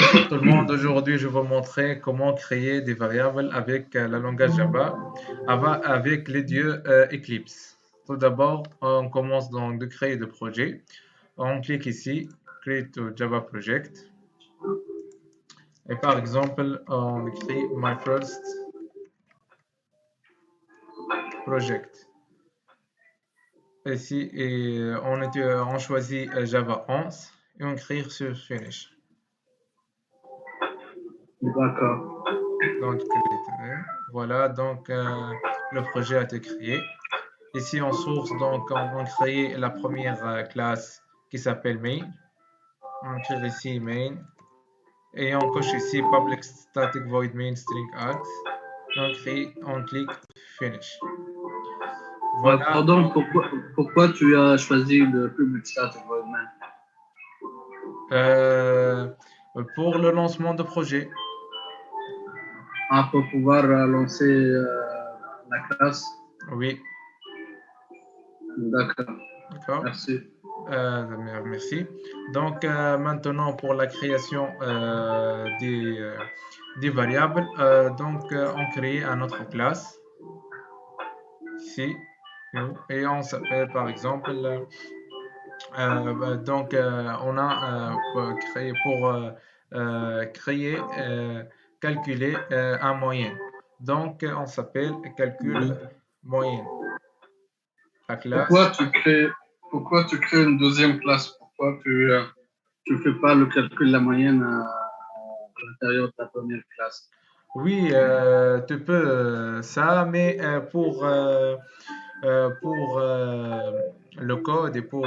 Bonjour tout le monde, aujourd'hui je vais vous montrer comment créer des variables avec le langage Java avec les dieux Eclipse. Tout d'abord, on commence donc de créer le projet. On clique ici, Create to Java Project. Et par exemple, on écrit My First Project. Ici, on choisit Java 11 et on clique sur Finish. D'accord. Donc, voilà, donc le projet a été créé. Ici en source, donc on crée la première classe qui s'appelle main. On crée ici main et on coche ici public static void main string args. On clique finish. Voilà. Pardon, pourquoi tu as choisi le public static void main? Pour le lancement de projet. Ah, pour pouvoir lancer la classe? Oui. D'accord. Merci. Merci. Donc maintenant pour la création des variables, on crée une autre classe ici et on s'appelle par exemple on a créé pour créer calculer un moyen. Donc on s'appelle calcul moyenne. La classe. Pourquoi tu crées une deuxième classe? Pourquoi tu fais pas le calcul de la moyenne à l'intérieur de ta première classe? Oui, tu peux ça, mais pour le code et pour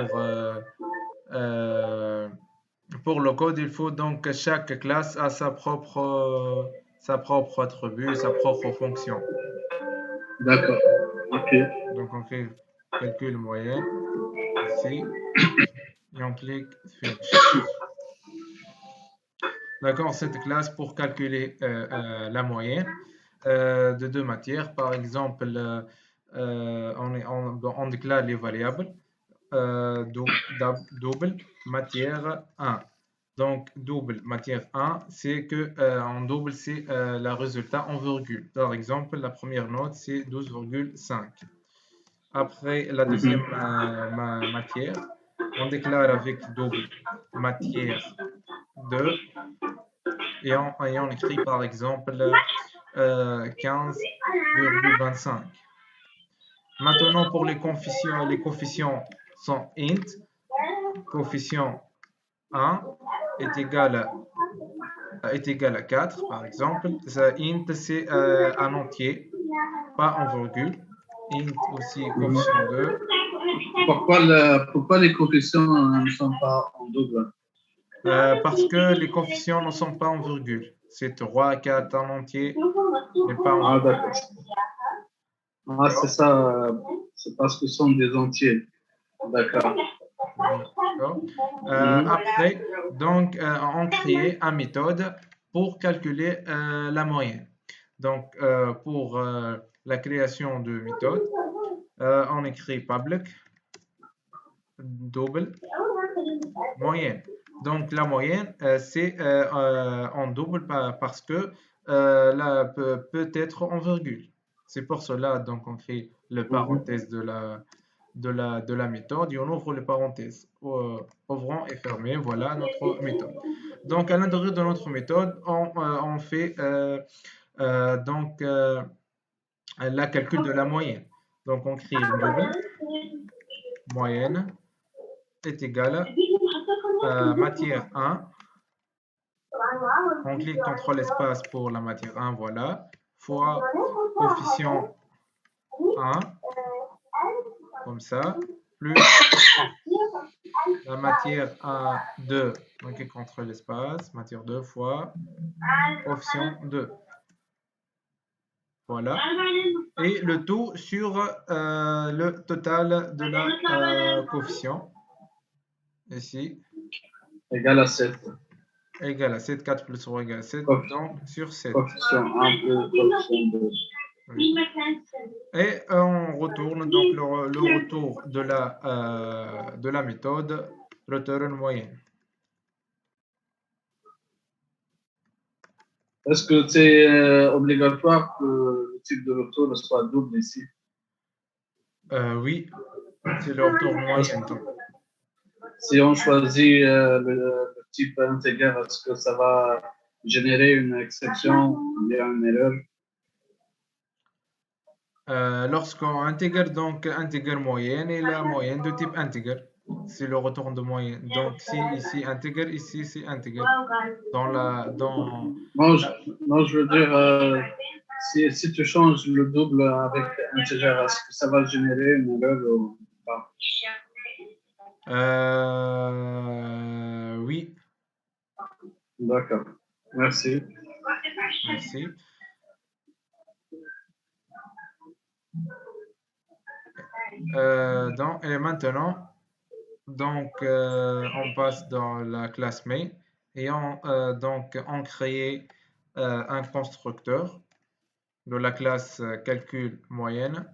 le code, il faut donc que chaque classe a sa propre attribut, sa propre fonction. D'accord. Ok. Donc on fait calcul moyenne ici et on clique finish. D'accord, cette classe pour calculer la moyenne de deux matières. Par exemple, on déclare les variables double matière 1. Donc, double matière 1, c'est que en double, c'est le résultat en virgule. Par exemple, la première note, c'est 12,5. Après la deuxième matière, on déclare avec double matière 2 et on écrit par exemple 15,25. Maintenant, pour les coefficients sont int, coefficient 1 est égal à 4, par exemple. Int, c'est un entier, pas en virgule. Int aussi, coefficient 2. Pourquoi les coefficients ne sont pas en double? Parce que les coefficients ne sont pas en virgule. C'est 3, 4 en entier, mais pas en virgule. D'accord. Ah, c'est ça, c'est parce que ce sont des entiers. D'accord. Après, donc, on crée une méthode pour calculer la moyenne. Donc, pour la création de méthode, on écrit public double moyenne. Donc, la moyenne, c'est en double parce que peut être en virgule. C'est pour cela donc on crée le parenthèse de la méthode et on ouvre les parenthèses. Ouvrant et fermé, voilà notre méthode. Donc, à l'intérieur de notre méthode, on fait la calcul de la moyenne. Donc, on crée une double moyenne est égale à matière 1. On clique CTRL espace pour la matière 1, voilà, fois coefficient 1, comme ça, plus la matière 1, 2, on clique CTRL espace, matière 2 fois coefficient 2. Voilà. Et le tout sur le total de la coefficient. Ici. Égal à 7. Égal à 7, 4 plus 3 égale à 7, donc sur 7. Coefficient 1 plus coefficient 2. Oui. Et on retourne donc le retour de la méthode return moyenne. Est-ce que c'est obligatoire que le type de retour soit double ici? Oui, c'est le retour moyen. Donc. Si on choisit le type intégré, est-ce que ça va générer une exception ou bien une erreur? Lorsqu'on intègre donc intègre moyenne et la moyenne de type intègre, c'est le retour de moyenne. Donc si ici intègre, ici c'est intègre. Non, je veux dire, si tu changes le double avec intégré, est-ce que ça va générer une erreur ou pas? Oui. D'accord. Merci. Merci. Et maintenant, donc, on passe dans la classe main et on crée un constructeur de la classe calcul moyenne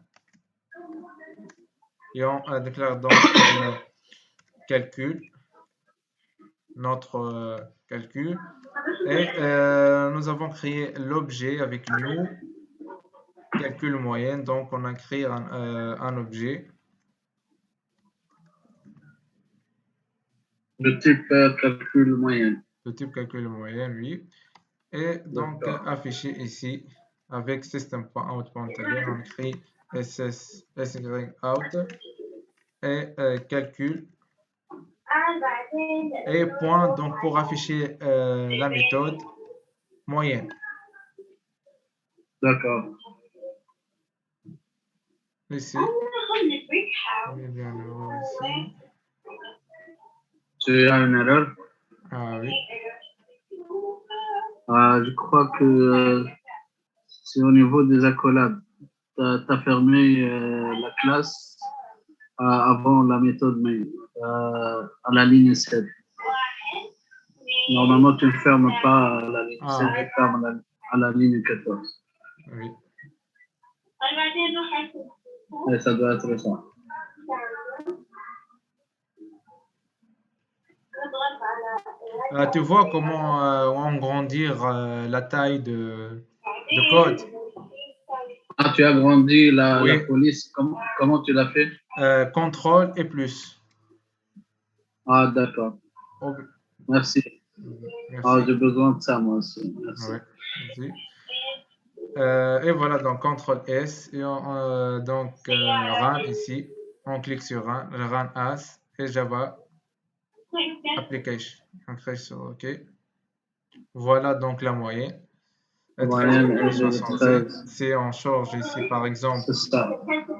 et on déclare donc calcul, notre calcul, et nous avons créé l'objet avec new calcul moyenne, donc on a créé un objet. Le type calcul moyen. Le type calcul moyenne, oui. Et donc affiché ici avec system.out.table, on écrit SSYOut et calcul et point donc pour afficher la méthode moyenne. D'accord. Ici. Tu as une erreur? Ah oui. Je crois que c'est au niveau des accolades. Tu as fermé la classe avant la méthode main, à la ligne 7. Normalement, tu ne fermes pas la ligne 7, tu fermes à la ligne 14. Oui. Et ça doit être ça. Tu vois comment agrandir la taille de code? Ah, tu as agrandi Oui. la police. Comment tu l'as fait? Contrôle et plus. Ah, d'accord. Merci. Merci. Ah, j'ai besoin de ça, moi aussi. Merci. Ouais, merci. Et voilà, donc CTRL S, et donc run ici, on clique sur run, run as, et Java application, on clique sur OK. Voilà donc la moyenne. Moyenne, 13. Si on change ici par exemple,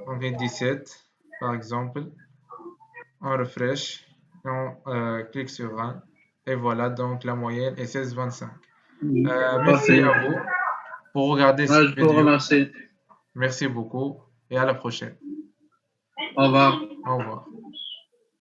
on met 17 par exemple, on refresh, et on clique sur run, et voilà donc la moyenne est 16,25. Merci à vous pour regarder cette Je vous vidéo. remercie. Merci beaucoup et à la prochaine. Au revoir. Au revoir.